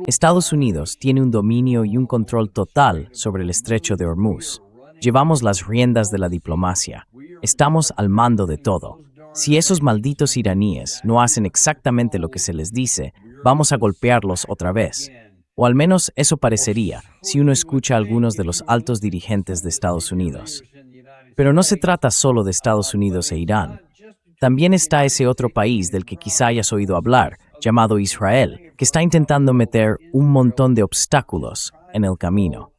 Estados Unidos tiene un dominio y un control total sobre el estrecho de Hormuz. Llevamos las riendas de la diplomacia. Estamos al mando de todo. Si esos malditos iraníes no hacen exactamente lo que se les dice, vamos a golpearlos otra vez. O al menos eso parecería, si uno escucha a algunos de los altos dirigentes de Estados Unidos. Pero no se trata solo de Estados Unidos e Irán. También está ese otro país del que quizá hayas oído hablar, llamado Israel, que está intentando meter un montón de obstáculos en el camino.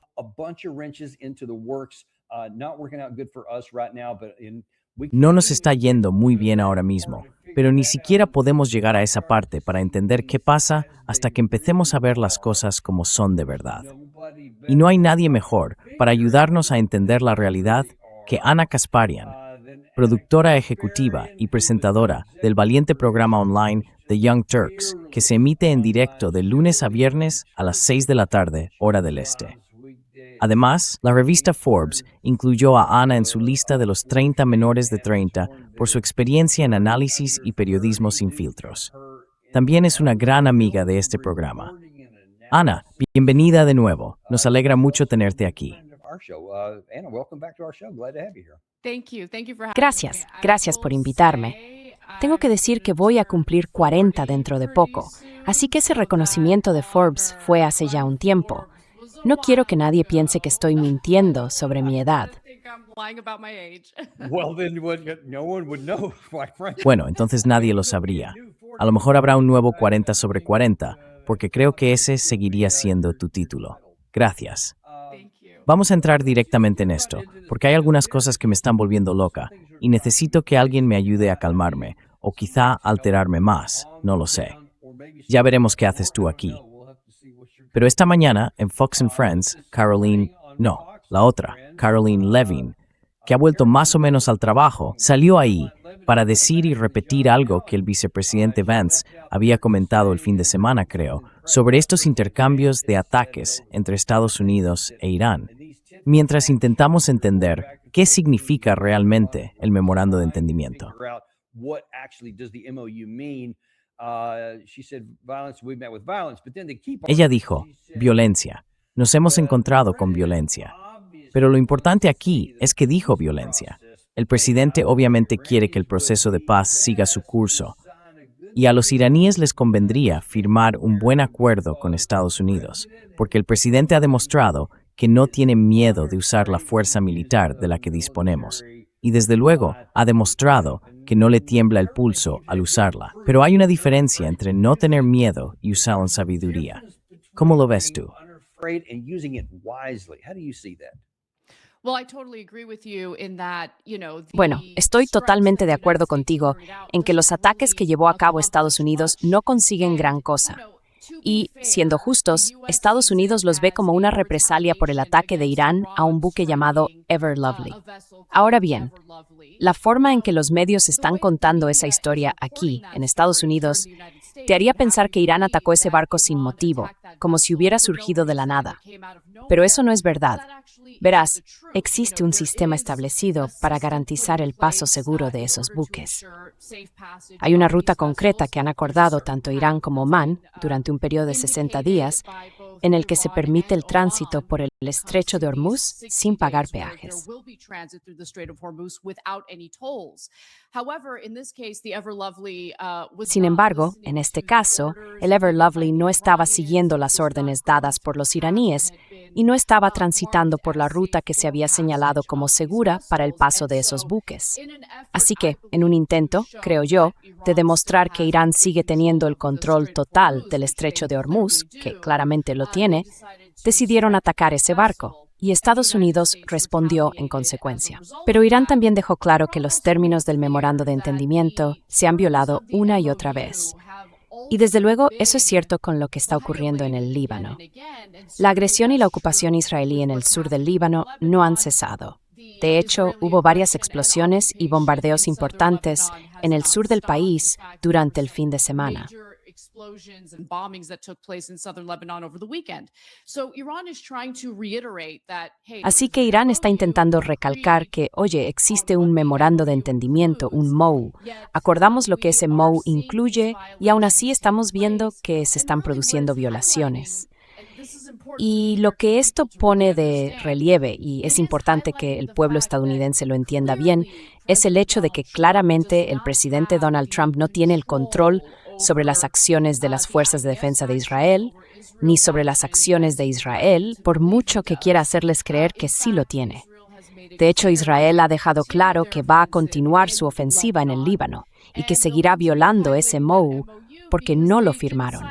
No nos está yendo muy bien ahora mismo, pero ni siquiera podemos llegar a esa parte para entender qué pasa hasta que empecemos a ver las cosas como son de verdad. Y no hay nadie mejor para ayudarnos a entender la realidad que Ana Kasparian, productora ejecutiva y presentadora del valiente programa online The Young Turks, que se emite en directo de lunes a viernes a las 6 de la tarde, hora del este. Además, la revista Forbes incluyó a Ana en su lista de los 30 menores de 30 por su experiencia en análisis y periodismo sin filtros. También es una gran amiga de este programa. Ana, bienvenida de nuevo. Nos alegra mucho tenerte aquí. Gracias por invitarme. Tengo que decir que voy a cumplir 40 dentro de poco, así que ese reconocimiento de Forbes fue hace ya un tiempo. No quiero que nadie piense que estoy mintiendo sobre mi edad. Bueno, entonces nadie lo sabría. A lo mejor habrá un nuevo 40 sobre 40, porque creo que ese seguiría siendo tu título. Gracias. Vamos a entrar directamente en esto, porque hay algunas cosas que me están volviendo loca y necesito que alguien me ayude a calmarme, o quizá alterarme más, no lo sé. Ya veremos qué haces tú aquí. Pero esta mañana, en Fox and Friends, Caroline Levin, que ha vuelto más o menos al trabajo, salió ahí para decir y repetir algo que el vicepresidente Vance había comentado el fin de semana, creo, sobre estos intercambios de ataques entre Estados Unidos e Irán, mientras intentamos entender qué significa realmente el memorando de entendimiento. Ella dijo, violencia. Nos hemos encontrado con violencia. Pero lo importante aquí es que dijo violencia. El presidente obviamente quiere que el proceso de paz siga su curso. Y a los iraníes les convendría firmar un buen acuerdo con Estados Unidos, porque el presidente ha demostrado que no tiene miedo de usar la fuerza militar de la que disponemos. Y desde luego ha demostrado que no le tiembla el pulso al usarla. Pero hay una diferencia entre no tener miedo y usar con sabiduría. ¿Cómo lo ves tú? Bueno, estoy totalmente de acuerdo contigo en que los ataques que llevó a cabo Estados Unidos no consiguen gran cosa. Y, siendo justos, Estados Unidos los ve como una represalia por el ataque de Irán a un buque llamado Ever Lovely. Ahora bien, la forma en que los medios están contando esa historia aquí, en Estados Unidos, te haría pensar que Irán atacó ese barco sin motivo, como si hubiera surgido de la nada. Pero eso no es verdad. Verás, existe un sistema establecido para garantizar el paso seguro de esos buques. Hay una ruta concreta que han acordado tanto Irán como Omán durante un periodo de 60 días en el que se permite el tránsito por el estrecho de Hormuz sin pagar peajes. Sin embargo, en este caso, el Ever Lovely no estaba siguiendo las órdenes dadas por los iraníes y no estaba transitando por la ruta que se había señalado como segura para el paso de esos buques. Así que, en un intento, creo yo, de demostrar que Irán sigue teniendo el control total del estrecho de Hormuz, que claramente lo tiene, decidieron atacar ese barco. Y Estados Unidos respondió en consecuencia. Pero Irán también dejó claro que los términos del memorando de entendimiento se han violado una y otra vez. Y desde luego eso es cierto con lo que está ocurriendo en el Líbano. La agresión y la ocupación israelí en el sur del Líbano no han cesado. De hecho, hubo varias explosiones y bombardeos importantes en el sur del país durante el fin de semana. explosions and bombings that took place in southern Lebanon over the weekend. So Iran is trying to reiterate that, hey, Así que Irán está intentando recalcar que, oye, existe un memorando de entendimiento, un MOU. Acordamos lo que ese MOU incluye y aún así estamos viendo que se están produciendo violaciones. Y lo que esto pone de relieve, y es importante que el pueblo estadounidense lo entienda bien, es el hecho de que claramente el presidente Donald Trump no tiene el control sobre las acciones de las fuerzas de defensa de Israel, ni sobre las acciones de Israel, por mucho que quiera hacerles creer que sí lo tiene. De hecho, Israel ha dejado claro que va a continuar su ofensiva en el Líbano y que seguirá violando ese MOU porque no lo firmaron.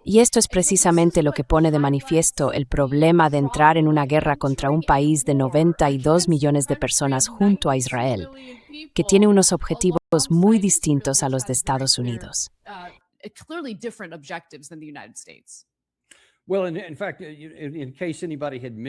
Y esto es precisamente lo que pone de manifiesto el problema de entrar en una guerra contra un país de 92 millones de personas junto a Israel, que tiene unos objetivos muy distintos a los de Estados Unidos.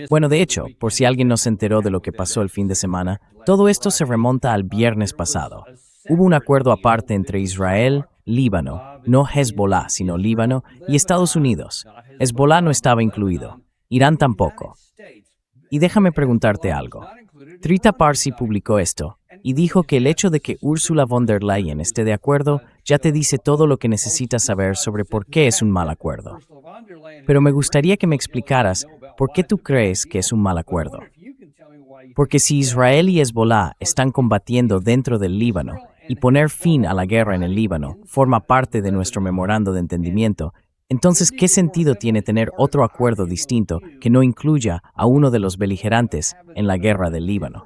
Bueno, de hecho, por si alguien no se enteró de lo que pasó el fin de semana, todo esto se remonta al viernes pasado. Hubo un acuerdo aparte entre Israel, Líbano, no Hezbollah, sino Líbano, y Estados Unidos. Hezbollah no estaba incluido. Irán tampoco. Y déjame preguntarte algo. Trita Parsi publicó esto y dijo que el hecho de que Ursula von der Leyen esté de acuerdo ya te dice todo lo que necesitas saber sobre por qué es un mal acuerdo. Pero me gustaría que me explicaras por qué tú crees que es un mal acuerdo. Porque si Israel y Hezbollah están combatiendo dentro del Líbano y poner fin a la guerra en el Líbano forma parte de nuestro memorando de entendimiento, entonces, ¿qué sentido tiene tener otro acuerdo distinto que no incluya a uno de los beligerantes en la guerra del Líbano?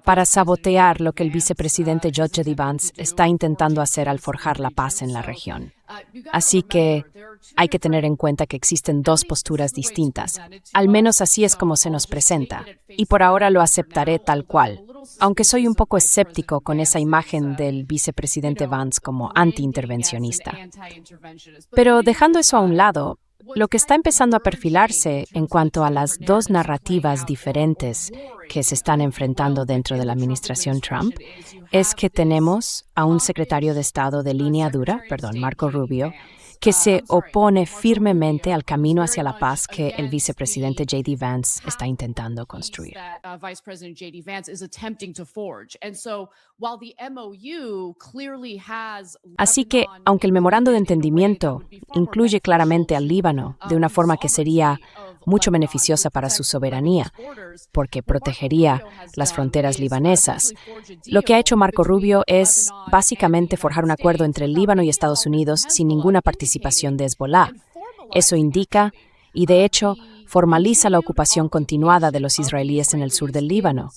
Para sabotear lo que el vicepresidente J.D. Vance está intentando hacer al forjar la paz en la región. Así que hay que tener en cuenta que existen dos posturas distintas. Al menos así es como se nos presenta. Y por ahora lo aceptaré tal cual. Aunque soy un poco escéptico con esa imagen del vicepresidente Vance como antiintervencionista. Pero dejando eso a un lado, lo que está empezando a perfilarse en cuanto a las dos narrativas diferentes que se están enfrentando dentro de la administración Trump es que tenemos a un secretario de Estado de línea dura, Marco Rubio, que se opone firmemente al camino hacia la paz que el vicepresidente J.D. Vance está intentando construir. Así que, aunque el memorando de entendimiento incluye claramente al Líbano de una forma que sería mucho beneficiosa para su soberanía, porque protegería las fronteras libanesas, lo que ha hecho Marco Rubio es básicamente forjar un acuerdo entre el Líbano y Estados Unidos sin ninguna participación de Hezbollah. Eso indica, y de hecho, formaliza la ocupación continuada de los israelíes en el sur del Líbano.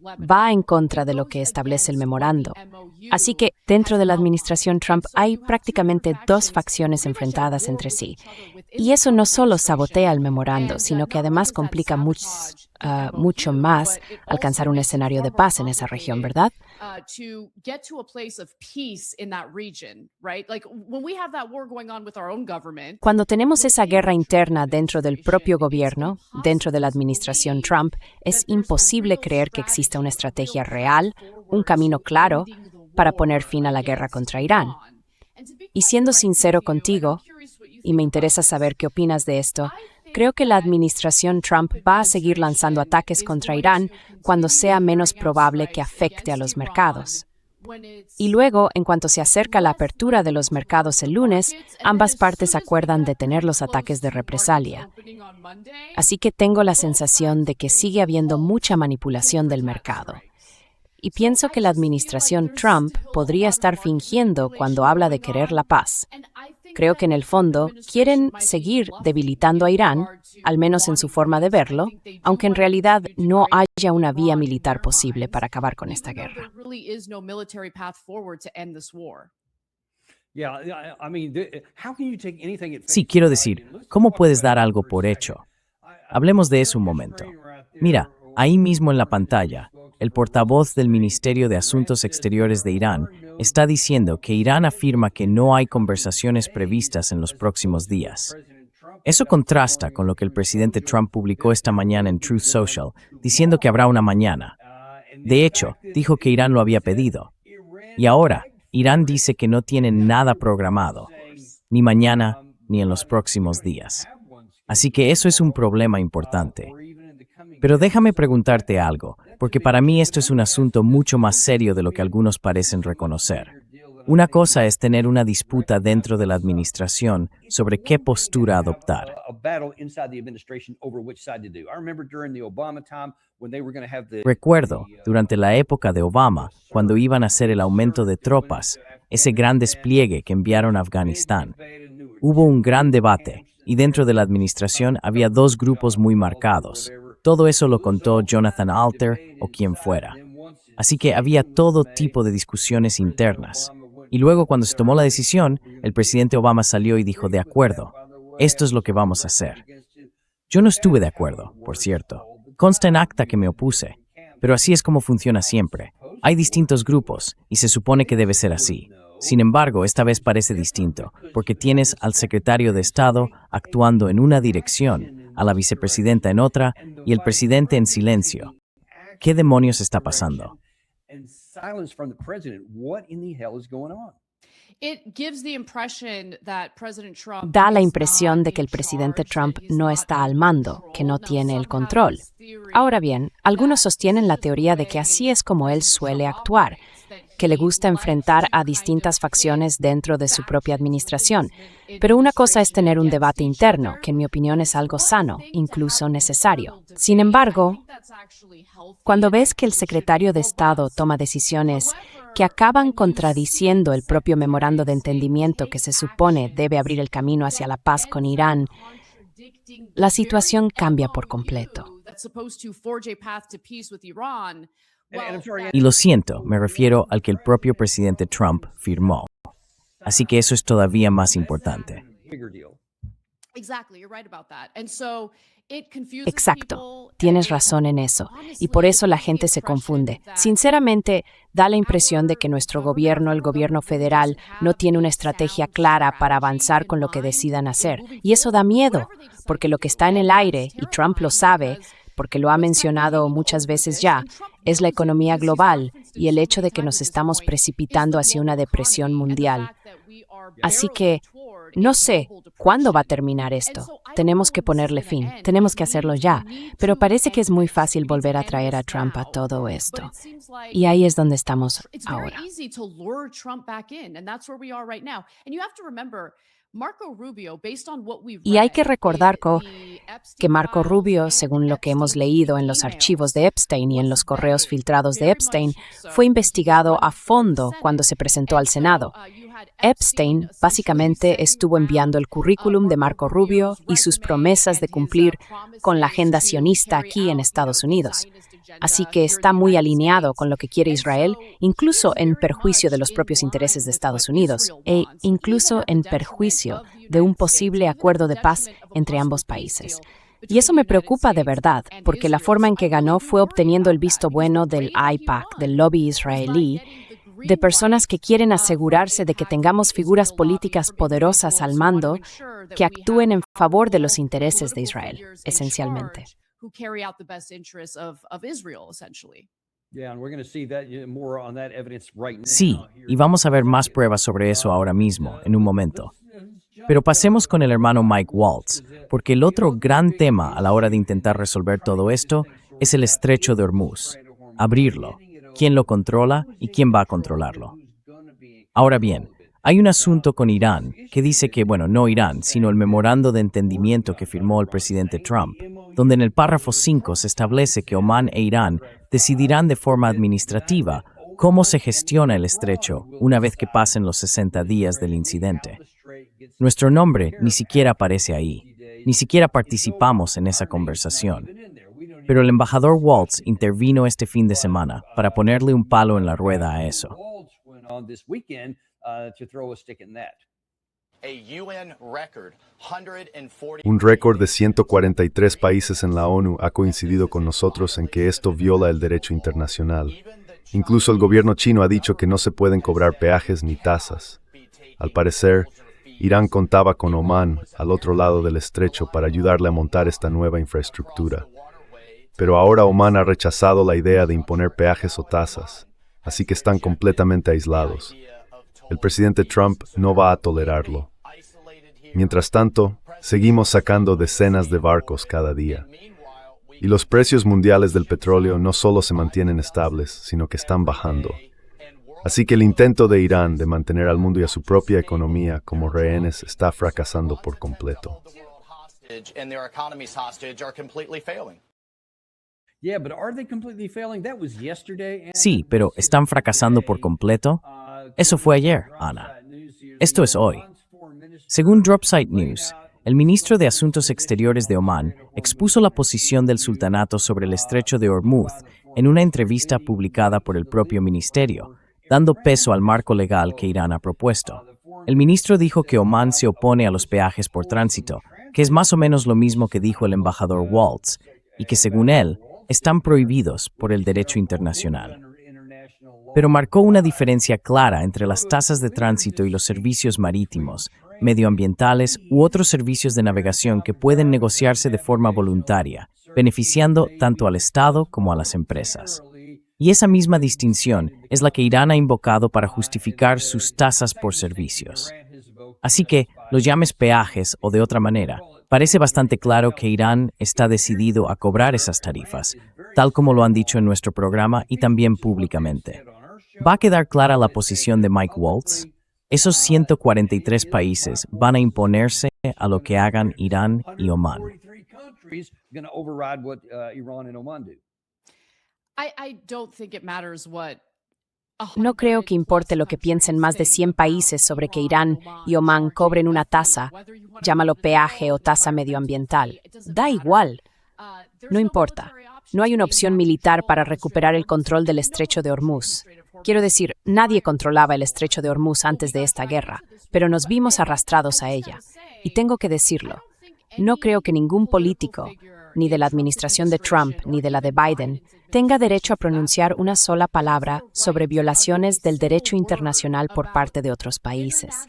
Va en contra de lo que establece el memorando. Así que, dentro de la administración Trump hay prácticamente dos facciones enfrentadas entre sí. Y eso no solo sabotea el memorando, sino que además complica mucho más alcanzar un escenario de paz en esa región, ¿verdad? Cuando tenemos esa guerra interna dentro del propio gobierno, dentro de la administración Trump, es imposible creer que exista una estrategia real, un camino claro para poner fin a la guerra contra Irán. Y siendo sincero contigo, y me interesa saber qué opinas de esto, creo que la administración Trump va a seguir lanzando ataques contra Irán cuando sea menos probable que afecte a los mercados. Y luego, en cuanto se acerca la apertura de los mercados el lunes, ambas partes acuerdan detener los ataques de represalia. Así que tengo la sensación de que sigue habiendo mucha manipulación del mercado. Y pienso que la administración Trump podría estar fingiendo cuando habla de querer la paz. Creo que en el fondo quieren seguir debilitando a Irán, al menos en su forma de verlo, aunque en realidad no haya una vía militar posible para acabar con esta guerra. Sí, quiero decir, ¿cómo puedes dar algo por hecho? Hablemos de eso un momento. Mira, ahí mismo en la pantalla, el portavoz del Ministerio de Asuntos Exteriores de Irán está diciendo que Irán afirma que no hay conversaciones previstas en los próximos días. Eso contrasta con lo que el presidente Trump publicó esta mañana en Truth Social, diciendo que habrá una mañana. De hecho, dijo que Irán lo había pedido. Y ahora, Irán dice que no tiene nada programado, ni mañana ni en los próximos días. Así que eso es un problema importante. Pero déjame preguntarte algo, porque para mí esto es un asunto mucho más serio de lo que algunos parecen reconocer. Una cosa es tener una disputa dentro de la administración sobre qué postura adoptar. Recuerdo, durante la época de Obama, cuando iban a hacer el aumento de tropas, ese gran despliegue que enviaron a Afganistán. Hubo un gran debate, y dentro de la administración había dos grupos muy marcados. Todo eso lo contó Jonathan Alter o quien fuera. Así que había todo tipo de discusiones internas. Y luego, cuando se tomó la decisión, el presidente Obama salió y dijo, de acuerdo, esto es lo que vamos a hacer. Yo no estuve de acuerdo, por cierto. Consta en acta que me opuse. Pero así es como funciona siempre. Hay distintos grupos, y se supone que debe ser así. Sin embargo, esta vez parece distinto, porque tienes al secretario de Estado actuando en una dirección, a la vicepresidenta en otra, y el presidente en silencio. ¿Qué demonios está pasando? Da la impresión de que el presidente Trump no está al mando, que no tiene el control. Ahora bien, algunos sostienen la teoría de que así es como él suele actuar, que le gusta enfrentar a distintas facciones dentro de su propia administración. Pero una cosa es tener un debate interno, que en mi opinión es algo sano, incluso necesario. Sin embargo, cuando ves que el secretario de Estado toma decisiones que acaban contradiciendo el propio memorando de entendimiento que se supone debe abrir el camino hacia la paz con Irán, la situación cambia por completo. Y lo siento, me refiero al que el propio presidente Trump firmó. Así que eso es todavía más importante. Exacto, tienes razón en eso, y por eso la gente se confunde. Sinceramente, da la impresión de que nuestro gobierno, el gobierno federal, no tiene una estrategia clara para avanzar con lo que decidan hacer. Y eso da miedo, porque lo que está en el aire, y Trump lo sabe, porque lo ha mencionado muchas veces ya, es la economía global y el hecho de que nos estamos precipitando hacia una depresión mundial. Así que, no sé cuándo va a terminar esto. Tenemos que ponerle fin, tenemos que hacerlo ya, pero parece que es muy fácil volver a traer a Trump a todo esto. Y ahí es donde estamos ahora. Y hay que recordar que Marco Rubio, según lo que hemos leído en los archivos de Epstein y en los correos filtrados de Epstein, fue investigado a fondo cuando se presentó al Senado. Epstein básicamente estuvo enviando el currículum de Marco Rubio y sus promesas de cumplir con la agenda sionista aquí en Estados Unidos. Así que está muy alineado con lo que quiere Israel, incluso en perjuicio de los propios intereses de Estados Unidos, e incluso en perjuicio de un posible acuerdo de paz entre ambos países. Y eso me preocupa de verdad, porque la forma en que ganó fue obteniendo el visto bueno del AIPAC, del lobby israelí, de personas que quieren asegurarse de que tengamos figuras políticas poderosas al mando que actúen en favor de los intereses de Israel, esencialmente. Sí, y vamos a ver más pruebas sobre eso ahora mismo, en un momento. Pero pasemos con el hermano Mike Waltz, porque el otro gran tema a la hora de intentar resolver todo esto es el estrecho de Hormuz. Abrirlo, quién lo controla y quién va a controlarlo. Ahora bien, hay un asunto con Irán que dice que, no Irán, sino el memorando de entendimiento que firmó el presidente Trump, donde en el párrafo 5 se establece que Omán e Irán decidirán de forma administrativa cómo se gestiona el estrecho una vez que pasen los 60 días del incidente. Nuestro nombre ni siquiera aparece ahí, ni siquiera participamos en esa conversación. Pero el embajador Waltz intervino este fin de semana para ponerle un palo en la rueda a eso. Un récord de 143 países en la ONU ha coincidido con nosotros en que esto viola el derecho internacional. Incluso el gobierno chino ha dicho que no se pueden cobrar peajes ni tasas. Al parecer, Irán contaba con Omán, al otro lado del estrecho, para ayudarle a montar esta nueva infraestructura. Pero ahora Omán ha rechazado la idea de imponer peajes o tasas, así que están completamente aislados. El presidente Trump no va a tolerarlo. Mientras tanto, seguimos sacando decenas de barcos cada día. Y los precios mundiales del petróleo no solo se mantienen estables, sino que están bajando. Así que el intento de Irán de mantener al mundo y a su propia economía como rehenes está fracasando por completo. Sí, pero ¿están fracasando por completo? Eso fue ayer, Ana. Esto es hoy. Según Dropsite News, el ministro de Asuntos Exteriores de Omán expuso la posición del sultanato sobre el estrecho de Hormuz en una entrevista publicada por el propio ministerio, dando peso al marco legal que Irán ha propuesto. El ministro dijo que Omán se opone a los peajes por tránsito, que es más o menos lo mismo que dijo el embajador Waltz, y que según él, están prohibidos por el derecho internacional. Pero marcó una diferencia clara entre las tasas de tránsito y los servicios marítimos, medioambientales u otros servicios de navegación que pueden negociarse de forma voluntaria, beneficiando tanto al Estado como a las empresas. Y esa misma distinción es la que Irán ha invocado para justificar sus tasas por servicios. Así que, los llames peajes o de otra manera, parece bastante claro que Irán está decidido a cobrar esas tarifas, tal como lo han dicho en nuestro programa y también públicamente. ¿Va a quedar clara la posición de Mike Waltz? Esos 143 países van a imponerse a lo que hagan Irán y Omán. No creo que importe lo que piensen más de 100 países sobre que Irán y Omán cobren una tasa, llámalo peaje o tasa medioambiental. Da igual. No importa. No hay una opción militar para recuperar el control del estrecho de Hormuz. Quiero decir, nadie controlaba el estrecho de Hormuz antes de esta guerra, pero nos vimos arrastrados a ella. Y tengo que decirlo, no creo que ningún político, ni de la administración de Trump ni de la de Biden, tenga derecho a pronunciar una sola palabra sobre violaciones del derecho internacional por parte de otros países.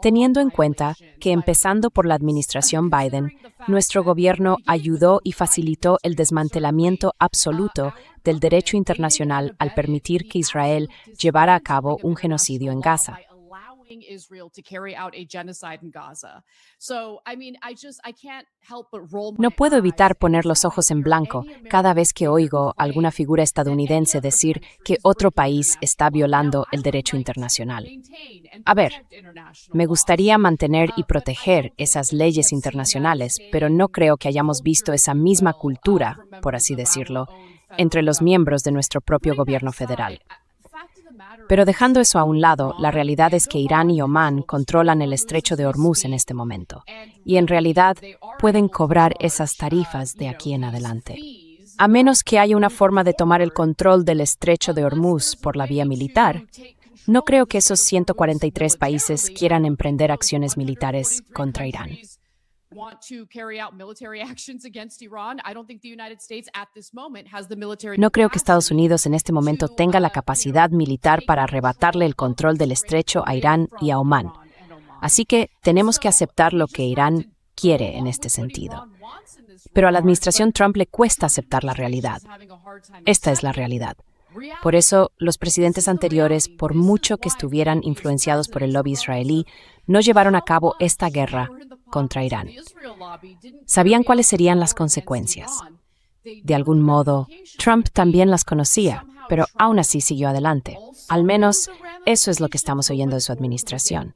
Teniendo en cuenta que, empezando por la administración Biden, nuestro gobierno ayudó y facilitó el desmantelamiento absoluto del derecho internacional al permitir que Israel llevara a cabo un genocidio en Gaza. No puedo evitar poner los ojos en blanco cada vez que oigo a alguna figura estadounidense decir que otro país está violando el derecho internacional. A ver, me gustaría mantener y proteger esas leyes internacionales, pero no creo que hayamos visto esa misma cultura, por así decirlo, entre los miembros de nuestro propio gobierno federal. Pero dejando eso a un lado, la realidad es que Irán y Omán controlan el estrecho de Hormuz en este momento, y en realidad pueden cobrar esas tarifas de aquí en adelante. A menos que haya una forma de tomar el control del estrecho de Hormuz por la vía militar, no creo que esos 143 países quieran emprender acciones militares contra Irán. No creo que Estados Unidos en este momento tenga la capacidad militar para arrebatarle el control del estrecho a Irán y a Omán. Así que tenemos que aceptar lo que Irán quiere en este sentido. Pero a la administración Trump le cuesta aceptar la realidad. Esta es la realidad. Por eso, los presidentes anteriores, por mucho que estuvieran influenciados por el lobby israelí, no llevaron a cabo esta guerra contra Irán. Sabían cuáles serían las consecuencias. De algún modo, Trump también las conocía, pero aún así siguió adelante. Al menos, eso es lo que estamos oyendo de su administración.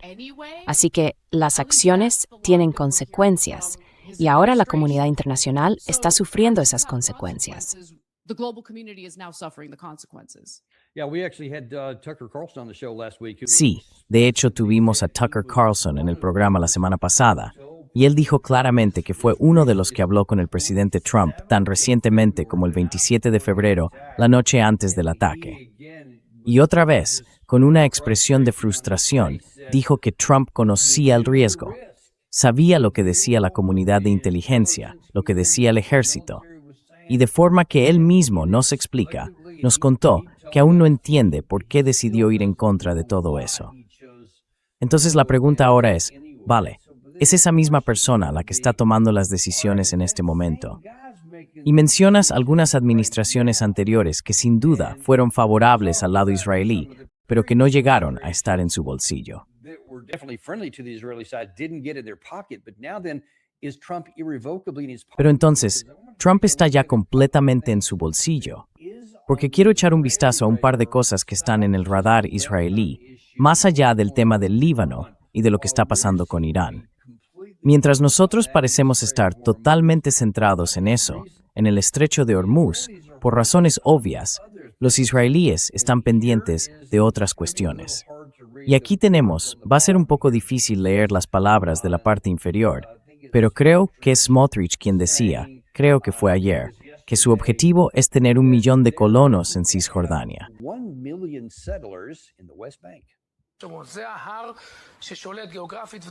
Así que las acciones tienen consecuencias, y ahora la comunidad internacional está sufriendo esas consecuencias. Sí, de hecho tuvimos a Tucker Carlson en el programa la semana pasada, y él dijo claramente que fue uno de los que habló con el presidente Trump tan recientemente como el 27 de febrero, la noche antes del ataque. Y otra vez, con una expresión de frustración, dijo que Trump conocía el riesgo. Sabía lo que decía la comunidad de inteligencia, lo que decía el ejército. Y de forma que él mismo nos explica, nos contó que aún no entiende por qué decidió ir en contra de todo eso. Entonces la pregunta ahora es, vale, ¿es esa misma persona la que está tomando las decisiones en este momento? Y mencionas algunas administraciones anteriores que sin duda fueron favorables al lado israelí, pero que no llegaron a estar en su bolsillo. Pero entonces, Trump está ya completamente en su bolsillo. Porque quiero echar un vistazo a un par de cosas que están en el radar israelí, más allá del tema del Líbano y de lo que está pasando con Irán. Mientras nosotros parecemos estar totalmente centrados en eso, en el estrecho de Hormuz, por razones obvias, los israelíes están pendientes de otras cuestiones. Y aquí tenemos, va a ser un poco difícil leer las palabras de la parte inferior, pero creo que es Smotrich quien decía, creo que fue ayer, que su objetivo es tener 1 millón de colonos en Cisjordania.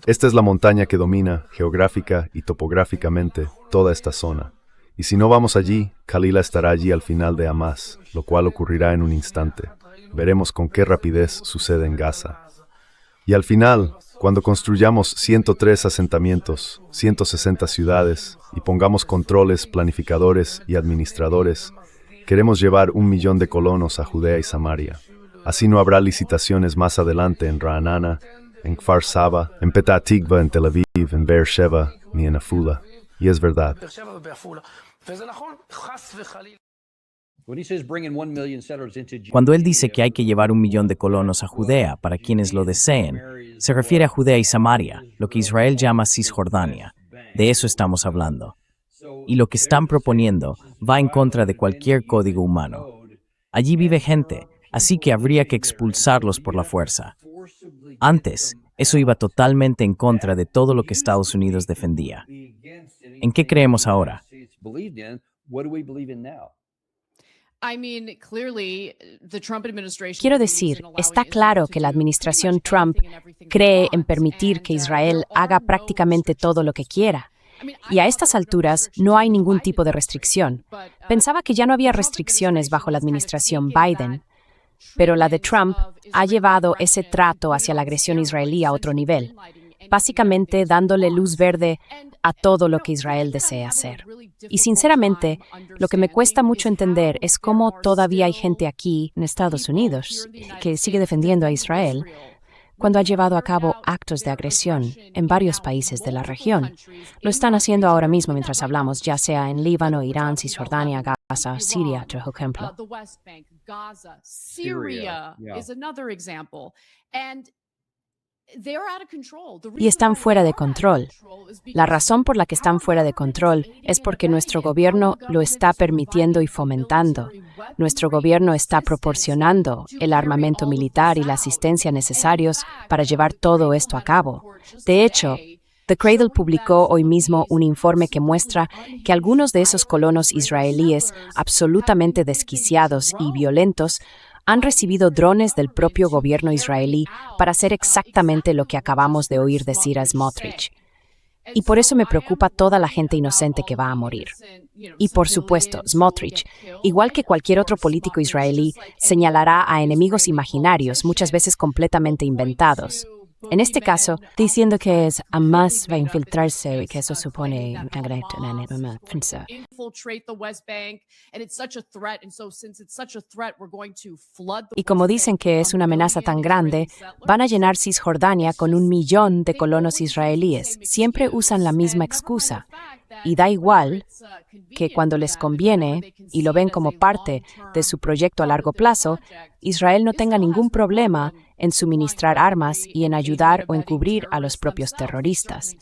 Esta es la montaña que domina geográfica y topográficamente toda esta zona. Y si no vamos allí, Khalila estará allí al final de Hamas, lo cual ocurrirá en un instante. Veremos con qué rapidez sucede en Gaza. Y al final, cuando construyamos 103 asentamientos, 160 ciudades y pongamos controles, planificadores y administradores, queremos llevar 1 millón de colonos a Judea y Samaria. Así no habrá licitaciones más adelante en Ra'anana, en Kfar Saba, en Petah Tikva, en Tel Aviv, en Be'er Sheva, ni en Afula. Y es verdad. Cuando él dice que hay que llevar 1 millón de colonos a Judea para quienes lo deseen, se refiere a Judea y Samaria, lo que Israel llama Cisjordania. De eso estamos hablando. Y lo que están proponiendo va en contra de cualquier código humano. Allí vive gente, así que habría que expulsarlos por la fuerza. Antes, eso iba totalmente en contra de todo lo que Estados Unidos defendía. ¿En qué creemos ahora? Quiero decir, está claro que la administración Trump cree en permitir que Israel haga prácticamente todo lo que quiera. Y a estas alturas no hay ningún tipo de restricción. Pensaba que ya no había restricciones bajo la administración Biden, pero la de Trump ha llevado ese trato hacia la agresión israelí a otro nivel, básicamente dándole luz verde a todo lo que Israel desea hacer. Y sinceramente, lo que me cuesta mucho entender es cómo todavía hay gente aquí en Estados Unidos que sigue defendiendo a Israel cuando ha llevado a cabo actos de agresión en varios países de la región. Lo están haciendo ahora mismo mientras hablamos, ya sea en Líbano, Irán, Cisjordania, Gaza, Siria, por ejemplo. Y están fuera de control. La razón por la que están fuera de control es porque nuestro gobierno lo está permitiendo y fomentando. Nuestro gobierno está proporcionando el armamento militar y la asistencia necesarios para llevar todo esto a cabo. De hecho, The Cradle publicó hoy mismo un informe que muestra que algunos de esos colonos israelíes absolutamente desquiciados y violentos han recibido drones del propio gobierno israelí para hacer exactamente lo que acabamos de oír decir a Smotrich. Y por eso me preocupa toda la gente inocente que va a morir. Y por supuesto, Smotrich, igual que cualquier otro político israelí, señalará a enemigos imaginarios, muchas veces completamente inventados. En este caso, diciendo que Hamas va a infiltrarse y que eso supone una gran ofensa. Y como dicen que es una amenaza tan grande, van a llenar Cisjordania con 1 millón de colonos israelíes. Siempre usan la misma excusa. Y da igual que cuando les conviene, y lo ven como parte de su proyecto a largo plazo, Israel no tenga ningún problema en suministrar armas y en ayudar o encubrir a los propios terroristas.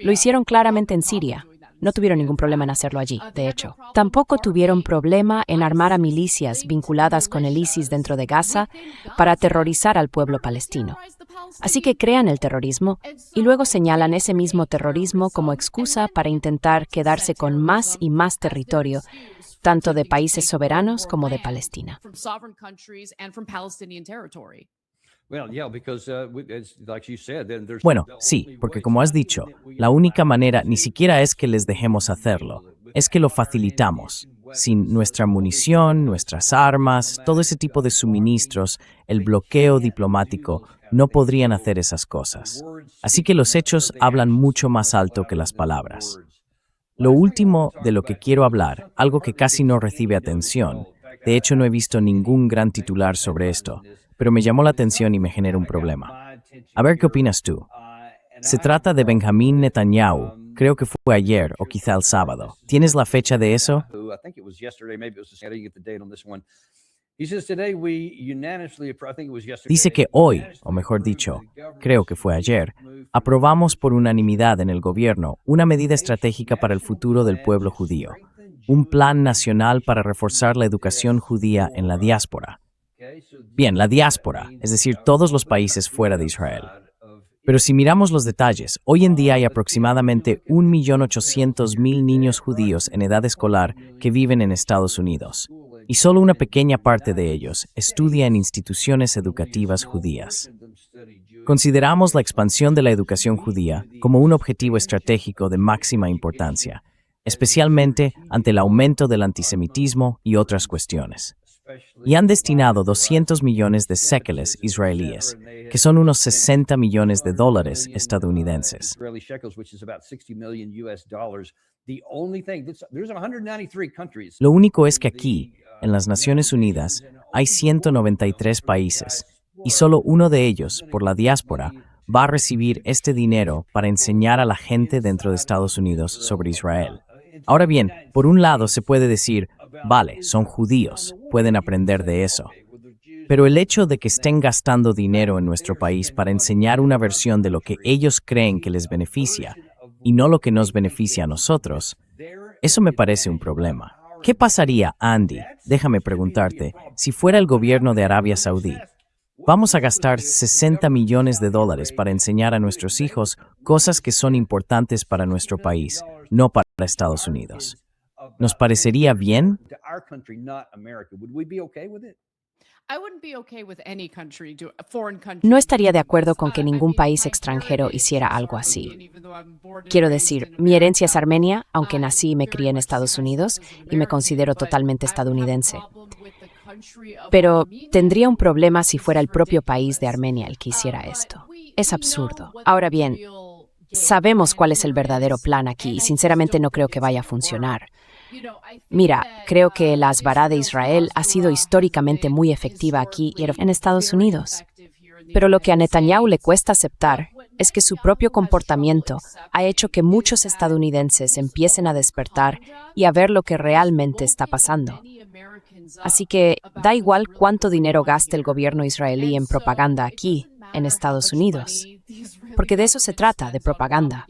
Lo hicieron claramente en Siria. No tuvieron ningún problema en hacerlo allí, de hecho. Tampoco tuvieron problema en armar a milicias vinculadas con el ISIS dentro de Gaza para aterrorizar al pueblo palestino. Así que crean el terrorismo y luego señalan ese mismo terrorismo como excusa para intentar quedarse con más y más territorio, tanto de países soberanos como de Palestina. Bueno, sí, porque como has dicho, la única manera ni siquiera es que les dejemos hacerlo, es que lo facilitamos. Sin nuestra munición, nuestras armas, todo ese tipo de suministros, el bloqueo diplomático, no podrían hacer esas cosas. Así que los hechos hablan mucho más alto que las palabras. Lo último de lo que quiero hablar, algo que casi no recibe atención, de hecho no he visto ningún gran titular sobre esto, pero me llamó la atención y me genera un problema. A ver qué opinas tú. Se trata de Benjamín Netanyahu, creo que fue ayer o quizá el sábado. ¿Tienes la fecha de eso? Dice que hoy, o mejor dicho, creo que fue ayer, aprobamos por unanimidad en el gobierno una medida estratégica para el futuro del pueblo judío, un plan nacional para reforzar la educación judía en la diáspora. Bien, la diáspora, es decir, todos los países fuera de Israel. Pero si miramos los detalles, hoy en día hay aproximadamente 1.800.000 niños judíos en edad escolar que viven en Estados Unidos, y solo una pequeña parte de ellos estudia en instituciones educativas judías. Consideramos la expansión de la educación judía como un objetivo estratégico de máxima importancia, especialmente ante el aumento del antisemitismo y otras cuestiones. Y han destinado 200 millones de shekels israelíes, que son unos 60 millones de dólares estadounidenses. Lo único es que aquí, en las Naciones Unidas, hay 193 países, y solo uno de ellos, por la diáspora, va a recibir este dinero para enseñar a la gente dentro de Estados Unidos sobre Israel. Ahora bien, por un lado se puede decir, vale, son judíos, pueden aprender de eso. Pero el hecho de que estén gastando dinero en nuestro país para enseñar una versión de lo que ellos creen que les beneficia y no lo que nos beneficia a nosotros, eso me parece un problema. ¿Qué pasaría, Andy, déjame preguntarte, si fuera el gobierno de Arabia Saudí? Vamos a gastar 60 millones de dólares para enseñar a nuestros hijos cosas que son importantes para nuestro país, no para Estados Unidos. ¿Nos parecería bien? No estaría de acuerdo con que ningún país extranjero hiciera algo así. Quiero decir, mi herencia es armenia, aunque nací y me crié en Estados Unidos y me considero totalmente estadounidense. Pero tendría un problema si fuera el propio país de Armenia el que hiciera esto. Es absurdo. Ahora bien, sabemos cuál es el verdadero plan aquí y sinceramente no creo que vaya a funcionar. Mira, creo que la Hasbará de Israel ha sido históricamente muy efectiva aquí y en Estados Unidos. Pero lo que a Netanyahu le cuesta aceptar es que su propio comportamiento ha hecho que muchos estadounidenses empiecen a despertar y a ver lo que realmente está pasando. Así que da igual cuánto dinero gaste el gobierno israelí en propaganda aquí, en Estados Unidos, porque de eso se trata, de propaganda.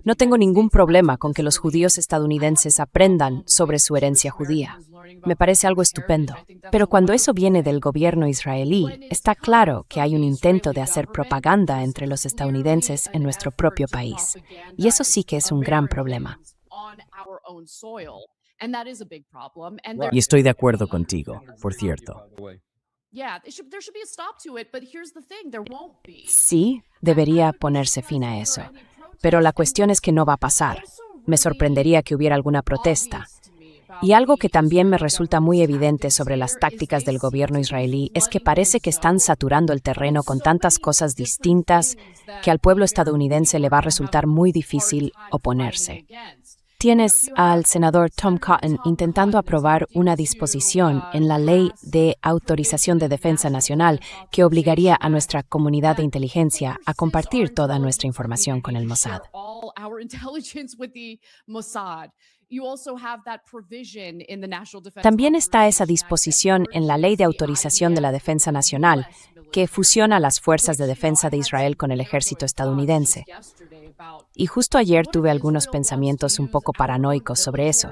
No tengo ningún problema con que los judíos estadounidenses aprendan sobre su herencia judía. Me parece algo estupendo. Pero cuando eso viene del gobierno israelí, está claro que hay un intento de hacer propaganda entre los estadounidenses en nuestro propio país. Y eso sí que es un gran problema. Y estoy de acuerdo contigo, por cierto. Sí, debería ponerse fin a eso. Pero la cuestión es que no va a pasar. Me sorprendería que hubiera alguna protesta. Y algo que también me resulta muy evidente sobre las tácticas del gobierno israelí es que parece que están saturando el terreno con tantas cosas distintas que al pueblo estadounidense le va a resultar muy difícil oponerse. Tienes al senador Tom Cotton intentando aprobar una disposición en la Ley de Autorización de Defensa Nacional que obligaría a nuestra comunidad de inteligencia a compartir toda nuestra información con el Mossad. También está esa disposición en la Ley de Autorización de la Defensa Nacional que fusiona las fuerzas de defensa de Israel con el ejército estadounidense. Y justo ayer tuve algunos pensamientos un poco paranoicos sobre eso.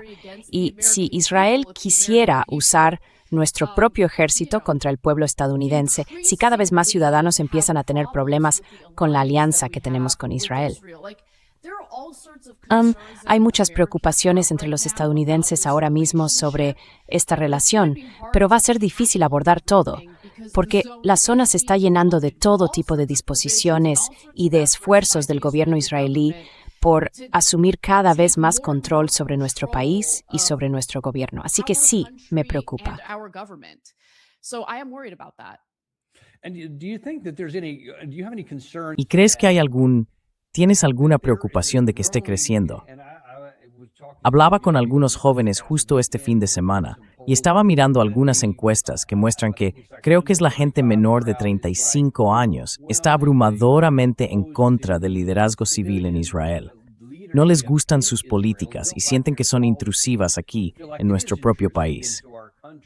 Y si Israel quisiera usar nuestro propio ejército contra el pueblo estadounidense, si cada vez más ciudadanos empiezan a tener problemas con la alianza que tenemos con Israel. Hay muchas preocupaciones entre los estadounidenses ahora mismo sobre esta relación, pero va a ser difícil abordar todo, porque la zona se está llenando de todo tipo de disposiciones y de esfuerzos del gobierno israelí por asumir cada vez más control sobre nuestro país y sobre nuestro gobierno. Así que sí, me preocupa. ¿Y crees que tienes alguna preocupación de que esté creciendo? Hablaba con algunos jóvenes justo este fin de semana y estaba mirando algunas encuestas que muestran que creo que es la gente menor de 35 años está abrumadoramente en contra del liderazgo civil en Israel. No les gustan sus políticas y sienten que son intrusivas aquí, en nuestro propio país.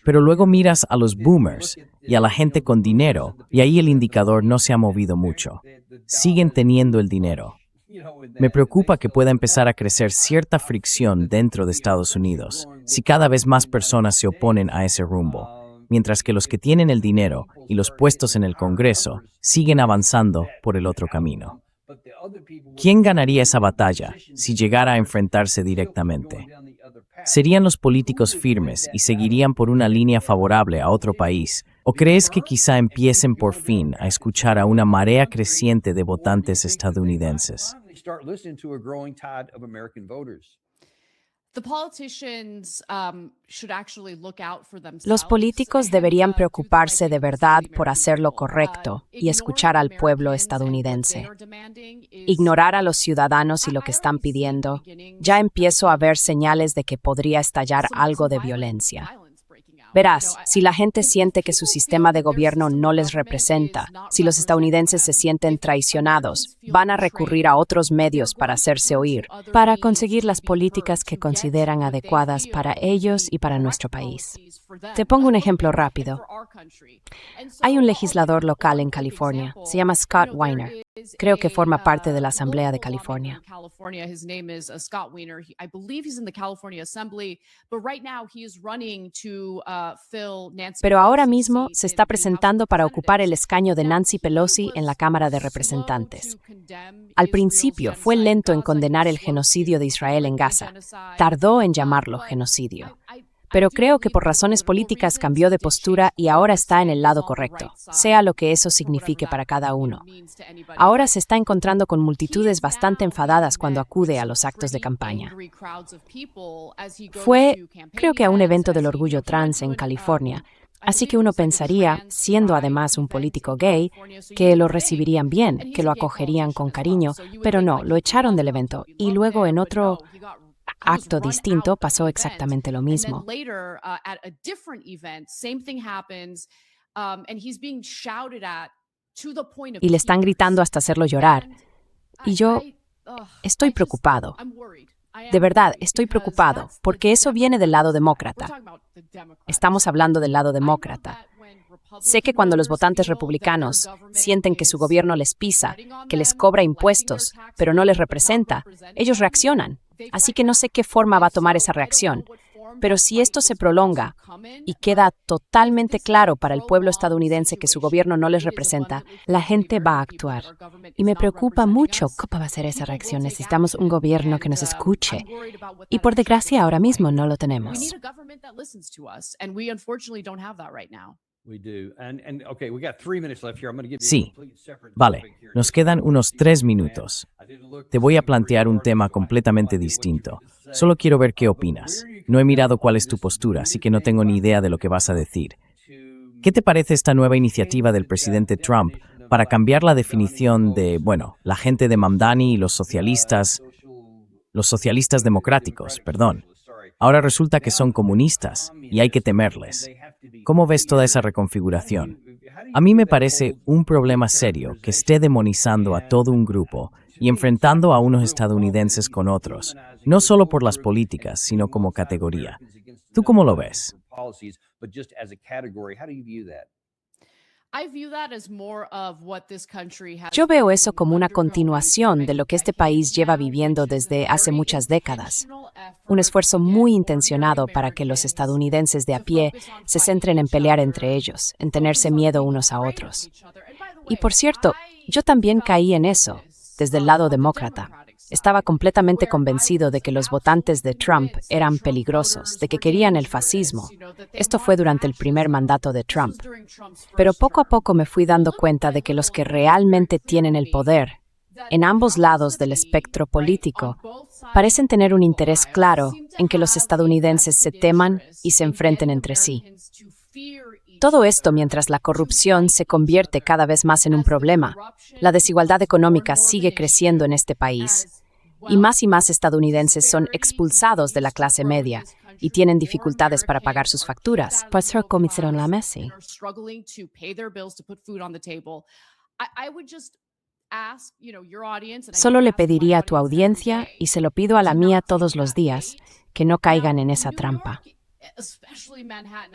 Pero luego miras a los boomers y a la gente con dinero, y ahí el indicador no se ha movido mucho. Siguen teniendo el dinero. Me preocupa que pueda empezar a crecer cierta fricción dentro de Estados Unidos, si cada vez más personas se oponen a ese rumbo, mientras que los que tienen el dinero y los puestos en el Congreso siguen avanzando por el otro camino. ¿Quién ganaría esa batalla si llegara a enfrentarse directamente? ¿Serían los políticos firmes y seguirían por una línea favorable a otro país? ¿O crees que quizá empiecen por fin a escuchar a una marea creciente de votantes estadounidenses? Los políticos deberían preocuparse de verdad por hacer lo correcto y escuchar al pueblo estadounidense. Ignorar a los ciudadanos y lo que están pidiendo, ya empiezo a ver señales de que podría estallar algo de violencia. Verás, si la gente siente que su sistema de gobierno no les representa, si los estadounidenses se sienten traicionados, van a recurrir a otros medios para hacerse oír, para conseguir las políticas que consideran adecuadas para ellos y para nuestro país. Te pongo un ejemplo rápido. Hay un legislador local en California, se llama Scott Weiner. Creo que forma parte de la Asamblea de California. Pero ahora mismo se está presentando para ocupar el escaño de Nancy Pelosi en la Cámara de Representantes. Al principio fue lento en condenar el genocidio de Israel en Gaza. Tardó en llamarlo genocidio. Pero creo que por razones políticas cambió de postura y ahora está en el lado correcto, sea lo que eso signifique para cada uno. Ahora se está encontrando con multitudes bastante enfadadas cuando acude a los actos de campaña. Fue, creo que a un evento del orgullo trans en California, así que uno pensaría, siendo además un político gay, que lo recibirían bien, que lo acogerían con cariño, pero no, lo echaron del evento y luego en otro acto distinto pasó exactamente lo mismo. Y le están gritando hasta hacerlo llorar. Y yo estoy preocupado. De verdad, estoy preocupado, porque eso viene del lado demócrata. Estamos hablando del lado demócrata. Sé que cuando los votantes republicanos sienten que su gobierno les pisa, que les cobra impuestos, pero no les representa, ellos reaccionan. Así que no sé qué forma va a tomar esa reacción. Pero si esto se prolonga y queda totalmente claro para el pueblo estadounidense que su gobierno no les representa, la gente va a actuar. Y me preocupa mucho cómo va a ser esa reacción. Necesitamos un gobierno que nos escuche. Y por desgracia ahora mismo no lo tenemos. Sí, vale, nos quedan unos 3 minutos. Te voy a plantear un tema completamente distinto. Solo quiero ver qué opinas. No he mirado cuál es tu postura, así que no tengo ni idea de lo que vas a decir. ¿Qué te parece esta nueva iniciativa del presidente Trump para cambiar la definición de, la gente de Mamdani y los socialistas democráticos, perdón? Ahora resulta que son comunistas y hay que temerles. ¿Cómo ves toda esa reconfiguración? A mí me parece un problema serio que esté demonizando a todo un grupo y enfrentando a unos estadounidenses con otros, no solo por las políticas, sino como categoría. ¿Tú cómo lo ves? Yo veo eso como una continuación de lo que este país lleva viviendo desde hace muchas décadas. Un esfuerzo muy intencionado para que los estadounidenses de a pie se centren en pelear entre ellos, en tenerse miedo unos a otros. Y por cierto, yo también caí en eso, desde el lado demócrata. Estaba completamente convencido de que los votantes de Trump eran peligrosos, de que querían el fascismo. Esto fue durante el primer mandato de Trump. Pero poco a poco me fui dando cuenta de que los que realmente tienen el poder, en ambos lados del espectro político, parecen tener un interés claro en que los estadounidenses se teman y se enfrenten entre sí. Todo esto mientras la corrupción se convierte cada vez más en un problema. La desigualdad económica sigue creciendo en este país. y más estadounidenses son expulsados de la clase media y tienen dificultades para pagar sus facturas. Pues comienzan la mesa. Solo le pediría a tu audiencia, y se lo pido a la mía todos los días, que no caigan en esa trampa.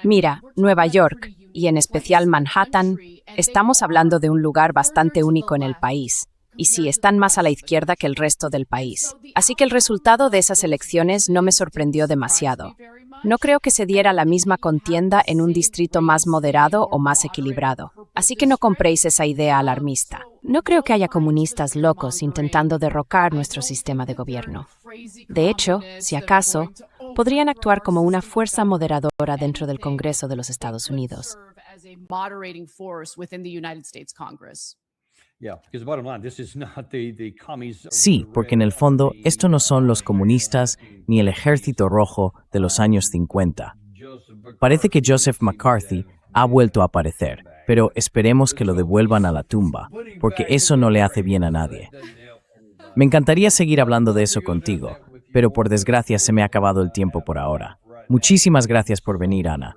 Mira, Nueva York, y en especial Manhattan, estamos hablando de un lugar bastante único en el país. Y sí, están más a la izquierda que el resto del país. Así que el resultado de esas elecciones no me sorprendió demasiado. No creo que se diera la misma contienda en un distrito más moderado o más equilibrado. Así que no compréis esa idea alarmista. No creo que haya comunistas locos intentando derrocar nuestro sistema de gobierno. De hecho, si acaso, podrían actuar como una fuerza moderadora dentro del Congreso de los Estados Unidos. Sí, porque en el fondo esto no son los comunistas ni el Ejército Rojo de los años 50. Parece que Joseph McCarthy ha vuelto a aparecer, pero esperemos que lo devuelvan a la tumba, porque eso no le hace bien a nadie. Me encantaría seguir hablando de eso contigo, pero por desgracia se me ha acabado el tiempo por ahora. Muchísimas gracias por venir, Ana.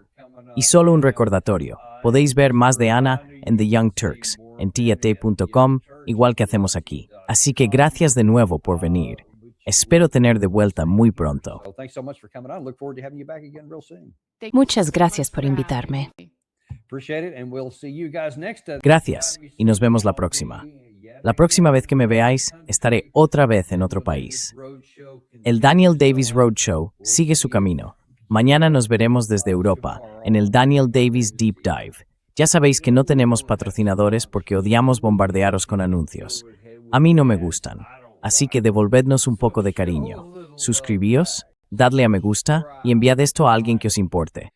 Y solo un recordatorio, podéis ver más de Ana en The Young Turks, en TIAT.com, igual que hacemos aquí. Así que gracias de nuevo por venir. Espero tener de vuelta muy pronto. Muchas gracias por invitarme. Gracias, y nos vemos la próxima. La próxima vez que me veáis, estaré otra vez en otro país. El Daniel Davis Roadshow sigue su camino. Mañana nos veremos desde Europa, en el Daniel Davis Deep Dive. Ya sabéis que no tenemos patrocinadores porque odiamos bombardearos con anuncios. A mí no me gustan, así que devolvednos un poco de cariño. Suscribíos, dadle a me gusta y enviad esto a alguien que os importe.